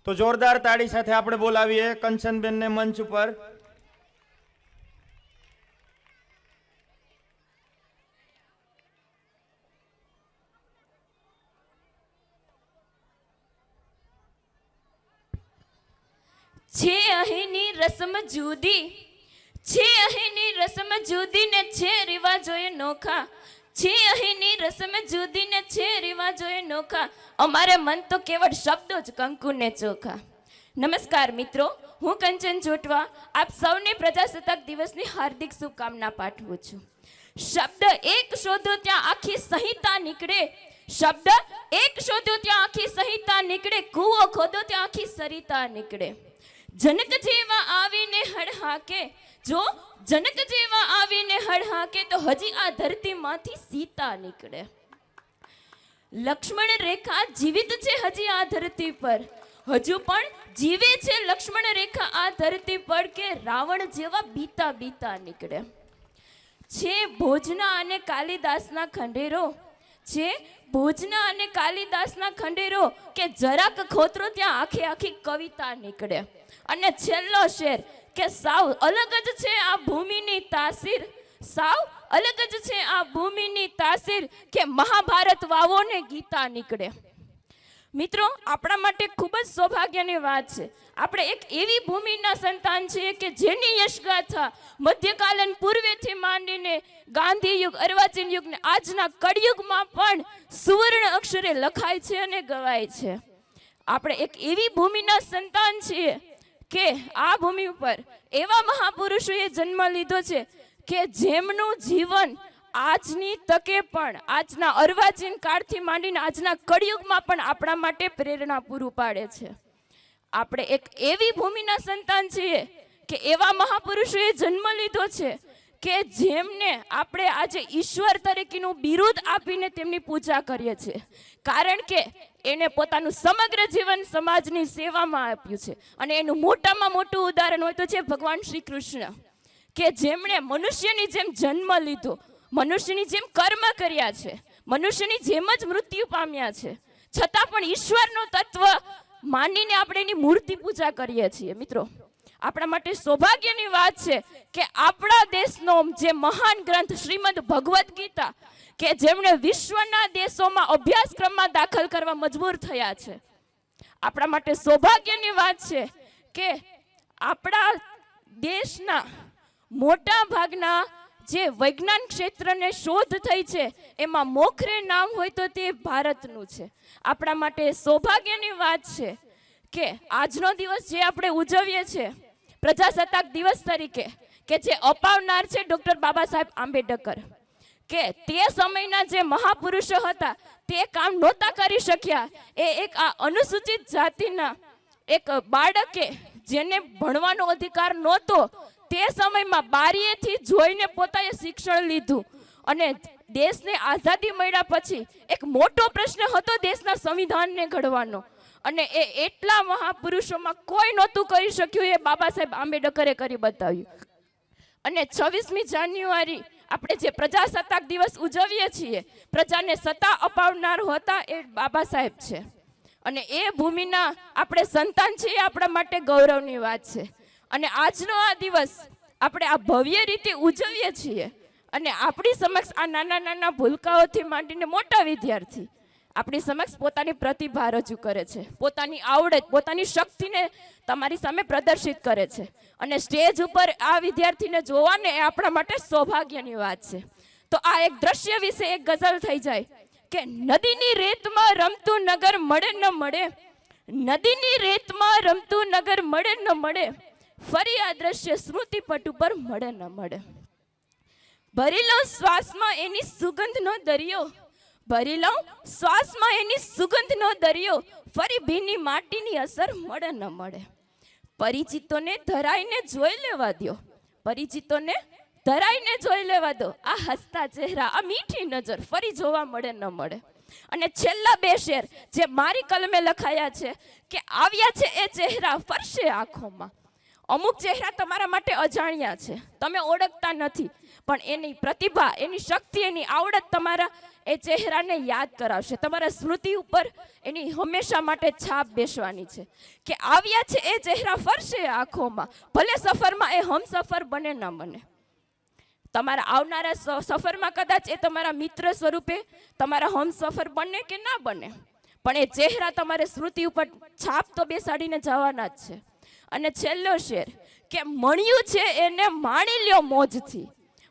તો જોરદાર તાળી સાથે આપણે બોલાવીએ કંચનબેનને મંચ ઉપર. છે અહીંની રસમ જુદી, છે અહીંની રસમ જુદી ને છે રિવાજોએ નોખા, છે અહીંની રસમ જુદી ને છે રિવાજોએ નોખા, અમારે મન તો કેવળ શબ્દો જ કંકુ ને ચોખા. નમસ્કાર મિત્રો, હું કંચન જોટવા આપ સૌને પ્રજાસત્તાક દિવસની હાર્દિક શુભકામના પાઠવું છું. શબ્દ એક શોધો ત્યાં આખી સંહિતા નીકળે, શબ્દ એક શોધો ત્યાં આખી સંહિતા નીકળે, કૂવો ખોદો ત્યાં આખી સરિતા નીકળે. જનક જેવા આવીને હળહાકે, જો જનક જેવા આવીને હળહાકે તો હજી આ ધરતીમાંથી સીતા નીકળે. લક્ષ્મણ રેખા જીવિત છે હજી આ ધરતી પર, હજુ પણ જીવે છે લક્ષ્મણ રેખા આ ધરતી પર, કે રાવણ જેવા બીતા બીતા નીકળે. છે ભોજના અને કાલિદાસના ખંડેરો, છે ભોજના અને કાલિદાસના ખંડેરો, કે જરાક ખોતરો ત્યાં આખી આખી કવિતા નીકળે. અને છેલ્લો શેર કે સાવ અલગ જ છે આ ભૂમિની તાસીર, સાવ અલગ જ છે આ ભૂમિની તાસીર, કે મહાભારત વાવો ને ગીતા નીકળે. મિત્રો, આપણા માટે ખૂબ જ સૌભાગ્યની વાત છે. આપણે એક એવી ભૂમિના સંતાન છીએ કે જેની યશગાથા મધ્યકાલીન પૂર્વેથી માંડીને ગાંધી યુગ, અર્વાચીન યુગ ને આજના કળિયુગમાં પણ સુવર્ણ અક્ષરે લખાય છે અને ગવાય છે. આપણે એક એવી ભૂમિના સંતાન છીએ કે આ ભૂમિ ઉપર એવા મહાપુરુષોએ જન્મ લીધો છે કે જેમનું જીવન આજની તકે પણ, આજના અર્વાચીન કાળથી માંડીને આજના કળિયુગમાં પણ આપણા માટે પ્રેરણા પૂરું પાડે છે. આપણે એક એવી ભૂમિના સંતાન છીએ કે એવા મહાપુરુષોએ જન્મ લીધો છે કે જેમને આપણે આજે ઈશ્વર તરીકેનું બિરુદ આપીને તેમની પૂજા કરીએ છીએ. કારણ કે એને પોતાનું સમગ્ર જીવન સમાજની સેવામાં આપ્યું છે. અને એનું મોટામાં મોટું ઉદાહરણ હોય તો છે ભગવાન શ્રી કૃષ્ણ, કે જેમણે મનુષ્યની જેમ જન્મ લીધો, મનુષ્યની જેમ કર્મ કર્યા છે, મનુષ્યની જેમ જ મૃત્યુ પામ્યા છે, છતાં પણ ઈશ્વરનું તત્વ માનીને આપણે એની મૂર્તિ પૂજા કરીએ છીએ. મિત્રો, આપણા માટે સૌભાગ્યની વાત છે કે આપણા દેશનો જે મહાન ગ્રંથ શ્રીમદ ભગવદ્ ગીતા, કે જેમણે વિશ્વના દેશોમાં અભ્યાસક્રમમાં દાખલ કરવા મજબૂર થયા છે. આપણા માટે સૌભાગ્યની વાત છે કે આપણા દેશના મોટા ભાગના જે વિજ્ઞાન ક્ષેત્રને શોધ થઈ છે એમાં મોખરે નામ હોય તો તે ભારતનું છે. આપણા માટે સૌભાગ્યની વાત છે કે આજનો દિવસ જે આપણે ઉજવીએ છીએ પ્રજાસત્તાક દિવસ તરીકે, કે જે અપાવનાર છે ડૉક્ટર બાબા સાહેબ આંબેડકર, કે તે સમયના જે મહાપુરુષો હતા તે કામ નહોતા કરી શક્યા. એ એક આ અનુસૂચિત જાતિના એક બાળકે જેને ભણવાનો અધિકાર નહોતો, તે સમયમાં બારીએથી જોઈને પોતાએ શિક્ષણ લીધું. અને દેશને આઝાદી મળ્યા પછી એક મોટો પ્રશ્ન હતો દેશના સંવિધાનને ઘડવાનો, અને એ એટલા મહાપુરુષોમાં કોઈ નહોતું કરી શક્યું, એ બાબા સાહેબ આંબેડકરે કરી બતાવ્યું. અને 26મી જાન્યુઆરી આપણે જે પ્રજાસત્તાક દિવસ ઉજવીએ છીએ, પ્રજાને સત્તા અપાવનાર હતા એ બાબા સાહેબ છે. અને એ ભૂમિના આપણે સંતાન છીએ, આપણા માટે ગૌરવની વાત છે. અને આજનો આ દિવસ આપણે આ ભવ્ય રીતે ઉજવીએ છીએ. અને આપણી સમક્ષ આ નાના નાના ભૂલકાઓથી માંડીને મોટા વિદ્યાર્થી આપણી સમક્ષ પોતાની પ્રતિભા રજૂ કરે છે, પોતાની આવડત, પોતાની શક્તિને તમારી સામે પ્રદર્શિત કરે છે. અને સ્ટેજ ઉપર આ વિદ્યાર્થીને જોવાને એ આપણા માટે સૌભાગ્યની વાત છે. તો આ એક દ્રશ્ય વિશે એક ગઝલ થઈ જાય કે નદીની રેતમાં રમતું નગર મળે ન મળે, નદીની રેતમાં રમતું નગર મળે ન મળે, ફરી આ દ્રશ્ય સ્મૃતિપટ ઉપર મળે ન મળે. ભરી લો શ્વાસમાં એની સુગંધનો દરિયો, ભરી લો શ્વાસમાં એની સુગંધનો દરિયો, ફરી ભીની માટીની અસર મળે ન મળે. પરિચિતોને ધરાઈને જોઈ લેવા દો, પરિચિતોને ધરાઈને જોઈ લેવા દો, આ હસતા ચહેરા, આ મીઠી નજર ફરી જોવા મળે ન મળે. અને છેલ્લા બે શેર જે મારી કલમે લખાયા છે કે આવ્યા છે એ ચહેરા ફરશે આંખોમાં, અમુક ચહેરા તમારા માટે અજાણ્યા છે, તમે ઓળખતા નથી, પણ એની પ્રતિભા, એની શક્તિ, એની આવડત તમારા એ ચહેરાને યાદ કરાવશે. તમારા સ્મૃતિ ઉપર એની હંમેશા માટે છાપ બેસવાની છે કે આવ્યા છે એ ચહેરા ફરશે આંખોમાં, ભલે સફરમાં એ હમસફર બને ન બને. તમારા આવનારા સફરમાં કદાચ એ તમારા મિત્ર સ્વરૂપે તમારા હમસફર બને કે ના બને, પણ એ ચહેરા તમારે સ્મૃતિ ઉપર છાપ તો બેસાડીને જવાના જ છે. અને છેલ્લો શેર કે મળ્યું છે એને માણી લ્યો મોજથી,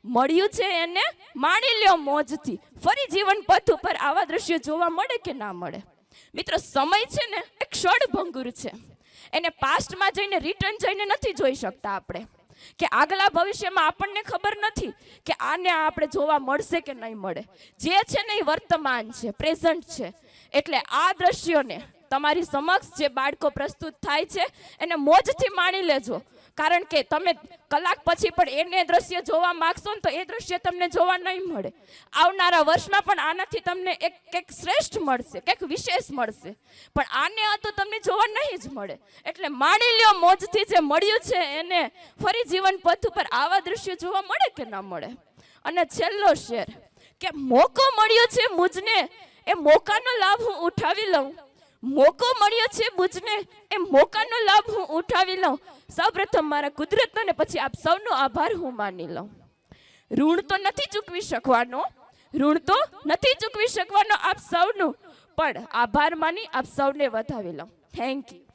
મળ્યું છે એને માણી લ્યો મોજથી. ફરી જીવન પથ ઉપર આવા દ્રશ્યો જોવા મળે કે ના મળે? મિત્રો, સમય છે ને એક ક્ષણભંગુર છે, એને પાસ્ટમાં જઈને રિટર્ન જઈને નથી જોઈ શકતા આપણે, કે આગલા ભવિષ્યમાં આપણને ખબર નથી કે આને આપણે જોવા મળશે કે નહીં મળે. જે છે ને એ વર્તમાન છે, પ્રેઝન્ટ છે. એટલે આ દ્રશ્યોને તમારી સમક્ષ જે બાળકો પ્રસ્તુત થાય છે એને મોજથી માણી લેજો, કારણ કે તમે કલાક પછી પણ એને દ્રશ્ય જોવા માંગશો ને તો એ દ્રશ્ય તમને જોવા નહીં મળે. આવનારા વર્ષમાં પણ આનાથી તમને એક શ્રેષ્ઠ મળશે, કંઈક વિશેષ મળશે, પણ આને આ તો તમને જોવા નહીં જ મળે. એટલે માણી લ્યો મોજથી, જે મળ્યું છે એને ફરી જીવન પથ ઉપર આવા દ્રશ્યો જોવા મળે કે ના મળે. અને છેલ્લો શેર કે મોકો મળ્યો છે મુજને, એ મોકાનો લાભ હું ઉઠાવી લઉં. મોકો મળ્યો છે મુજને, એ મોકાનો લાભ હું ઉઠાવી લઉં. સૌપ્રથમ મારા કુદરતનો ને પછી આપ સૌનો આભાર હું માની લઉં. ઋણ તો નથી ચૂકવી શકવાનો, ઋણ તો નથી ચૂકવી શકવાનો આપ સૌનું, પણ આભાર માની આપ સૌને વધાવી લઉં. Thank you.